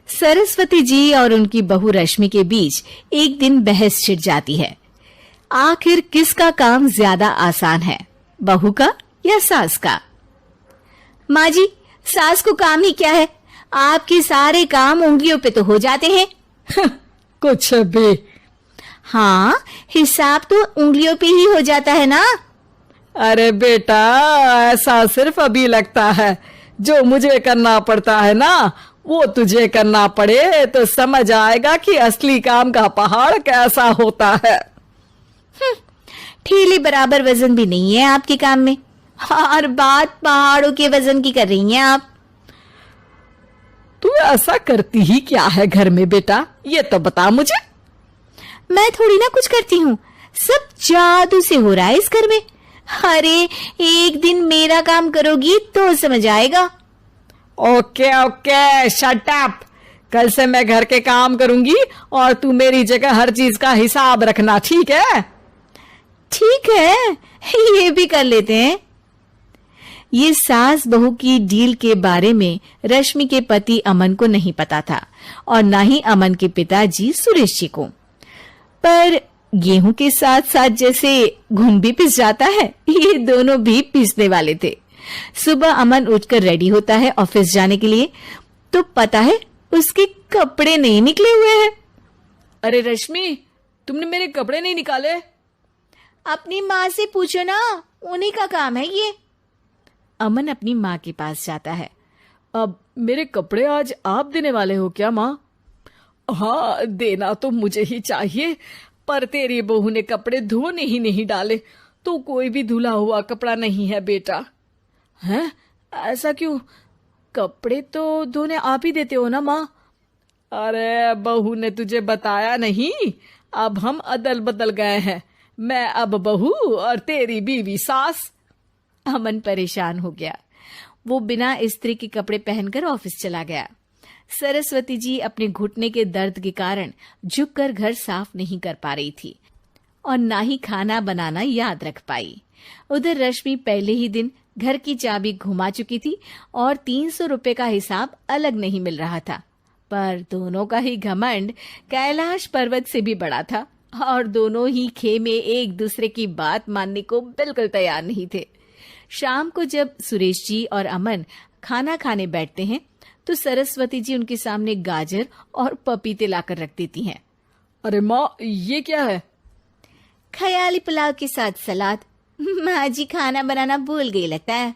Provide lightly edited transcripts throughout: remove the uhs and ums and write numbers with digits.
सरस्वती जी और उनकी बहू रश्मि के बीच एक दिन बहस छिड़ जाती है। आखिर किसका काम ज्यादा आसान है, बहू का या सास का? माँ जी, सास को काम ही क्या है, आपके सारे काम उंगलियों पे तो हो जाते हैं। कुछ भी। हाँ, हिसाब तो उंगलियों पे ही हो जाता है ना। अरे बेटा, ऐसा सिर्फ अभी लगता है। जो मुझे करना पड़ता है ना, वो तुझे करना पड़े तो समझ आएगा कि असली काम का पहाड़ कैसा होता है। ठेले बराबर वजन भी नहीं है आपके काम में, और बात पहाड़ों के वजन की कर रही हैं आप। तू ऐसा करती ही क्या है घर में बेटा, ये तो बता मुझे। मैं थोड़ी ना कुछ करती हूँ, सब जादू से हो रहा है इस घर में। अरे एक दिन मेरा काम करोगी तो समझ आएगा। Okay okay, shut up. कल से मैं घर के काम करूंगी और तू मेरी जगह हर चीज का हिसाब रखना, ठीक है? ठीक है, ये भी कर लेते हैं। ये सास बहू की डील के बारे में रश्मि के पति अमन को नहीं पता था और ना ही अमन के पिताजी सुरेश जी को। पर गेहूं के साथ साथ जैसे घुन भी पिस जाता है, ये दोनों भी पीसने वाले थे। सुबह अमन उठकर रेडी होता है ऑफिस जाने के लिए, तो पता है उसके कपड़े नहीं निकले हुए हैं। अरे रश्मि, तुमने मेरे कपड़े नहीं निकाले? अपनी माँ से पूछो ना, उन्हीं का काम है ये। अमन अपनी माँ के पास जाता है। अब मेरे कपड़े आज आप देने वाले हो क्या माँ? हाँ, देना तो मुझे ही चाहिए, पर तेरी बहू ने कपड़े धोने ही नहीं डाले, तो कोई भी धुला हुआ कपड़ा नहीं है बेटा। हैं? ऐसा क्यों? कपड़े तो धोने आप ही देते हो ना माँ? अरे बहू ने तुझे बताया नहीं, अब हम अदल बदल गए हैं। मैं अब बहू और तेरी बीवी सास। अमन परेशान हो गया। वो बिना इस्त्री के कपड़े पहनकर ऑफिस चला गया। सरस्वती जी अपने घुटने के दर्द के कारण झुककर घर साफ नहीं कर पा रही थी और ना ही खाना बनाना याद रख पाई। उधर रश्मि पहले ही दिन घर की चाबी घुमा चुकी थी और 300 रुपए का हिसाब अलग नहीं मिल रहा था। पर दोनों का ही घमंड कैलाश पर्वत से भी बड़ा था और दोनों ही खेमे एक दूसरे की बात मानने को बिल्कुल तैयार नहीं थे। शाम को जब सुरेश जी और अमन खाना खाने बैठते हैं तो सरस्वती जी उनके सामने गाजर और पपीते लाकर रख देती हैं। अरे माँ, ये क्या है? ख्याली पुलाव के साथ सलाद। माँ जी खाना बनाना भूल गई लगता है।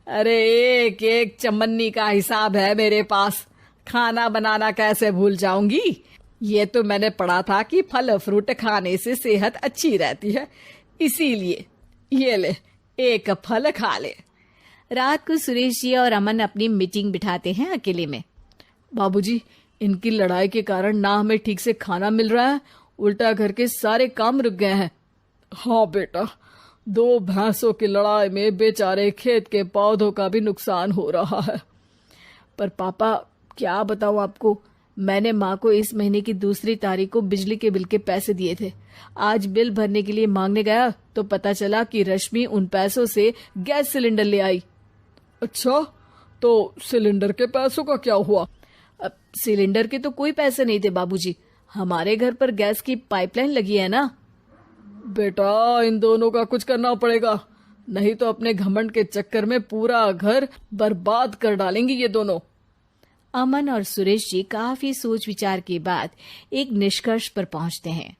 अरे एक एक चमन्नी का हिसाब है मेरे पास, खाना बनाना कैसे भूल जाऊंगी? ये तो मैंने पढ़ा था कि फल फ्रूट खाने से सेहत अच्छी रहती है, इसीलिए ये ले, एक फल खा ले। रात को सुरेश जी और अमन अपनी मीटिंग बिठाते हैं अकेले में। बाबूजी, इनकी लड़ाई के कारण ना हमें ठीक से खाना मिल रहा है, उल्टा घर के सारे काम रुक गए हैं। हाँ बेटा, 2 भैंसों की लड़ाई में बेचारे खेत के पौधों का भी नुकसान हो रहा है। पर पापा, क्या बताऊं आपको, मैंने माँ को इस महीने की 2 तारीख को बिजली के बिल के पैसे दिए थे। आज बिल भरने के लिए मांगने गया तो पता चला कि रश्मि उन पैसों से गैस सिलेंडर ले आई। अच्छा, तो सिलेंडर के पैसों का क्या हुआ? अब सिलेंडर के तो कोई पैसे नहीं थे बाबूजी, हमारे घर पर गैस की पाइपलाइन लगी है ना। बेटा, इन दोनों का कुछ करना पड़ेगा, नहीं तो अपने घमंड के चक्कर में पूरा घर बर्बाद कर डालेंगी ये दोनों। अमन और सुरेश जी काफी सोच विचार के बाद एक निष्कर्ष पर पहुंचते हैं।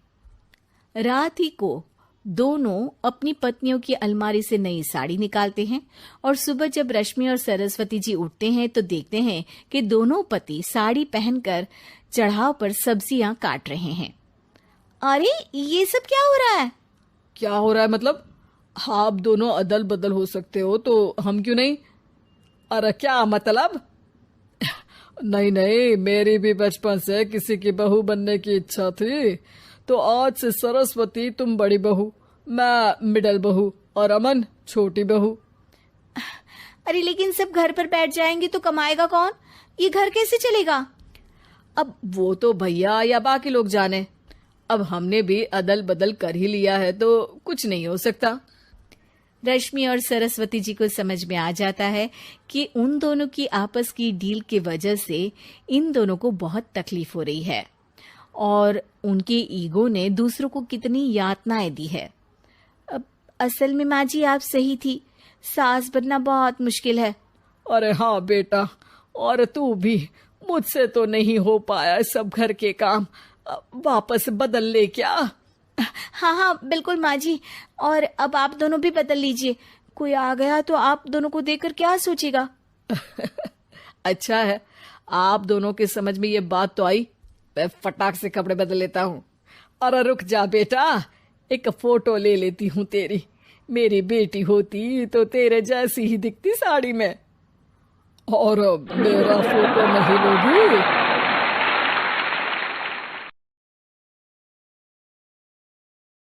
रात ही को दोनों अपनी पत्नियों की अलमारी से नई साड़ी निकालते हैं और सुबह जब रश्मि और सरस्वती जी उठते हैं तो देखते हैं कि दोनों पति साड़ी पहनकर चढ़ाव पर सब्जियां काट रहे हैं। अरे ये सब क्या हो रहा है? क्या हो रहा है मतलब? आप दोनों अदल बदल हो सकते हो तो हम क्यों नहीं? अरे क्या मतलब? नहीं नहीं, मेरी भी बचपन से किसी की बहू बनने की इच्छा थी, तो आज से सरस्वती तुम बड़ी बहू, मैं मिडल बहू और अमन छोटी बहू। अरे लेकिन सब घर पर बैठ जाएंगे तो कमाएगा कौन? ये घर कैसे चलेगा? अब वो तो भैया या बाकी लोग जाने, अब हमने भी अदल बदल कर ही लिया है तो कुछ नहीं हो सकता। रश्मि और सरस्वती जी को समझ में आ जाता है कि उन दोनों की आपस की डील की वजह से इन दोनों को बहुत तकलीफ हो रही है और उनके ईगो ने दूसरों को कितनी यातनाएं दी है। अब असल में माँ जी आप सही थी, सास बनना बहुत मुश्किल है। अरे हाँ बेटा, और तू भी, मुझसे तो नहीं हो पाया सब घर के काम, वापस बदल ले क्या? हाँ हाँ बिल्कुल माँ जी, और अब आप दोनों भी बदल लीजिए, कोई आ गया तो आप दोनों को देखकर क्या सोचेगा। अच्छा है, आप दोनों के समझ में ये बात तो आई, मैं फटाक से कपड़े बदल लेता हूँ। अरे रुक जा बेटा, एक फोटो ले लेती हूँ तेरी, मेरी बेटी होती तो तेरे जैसी ही दिखती साड़ी में। और मेरा फोटो नहीं लोगी?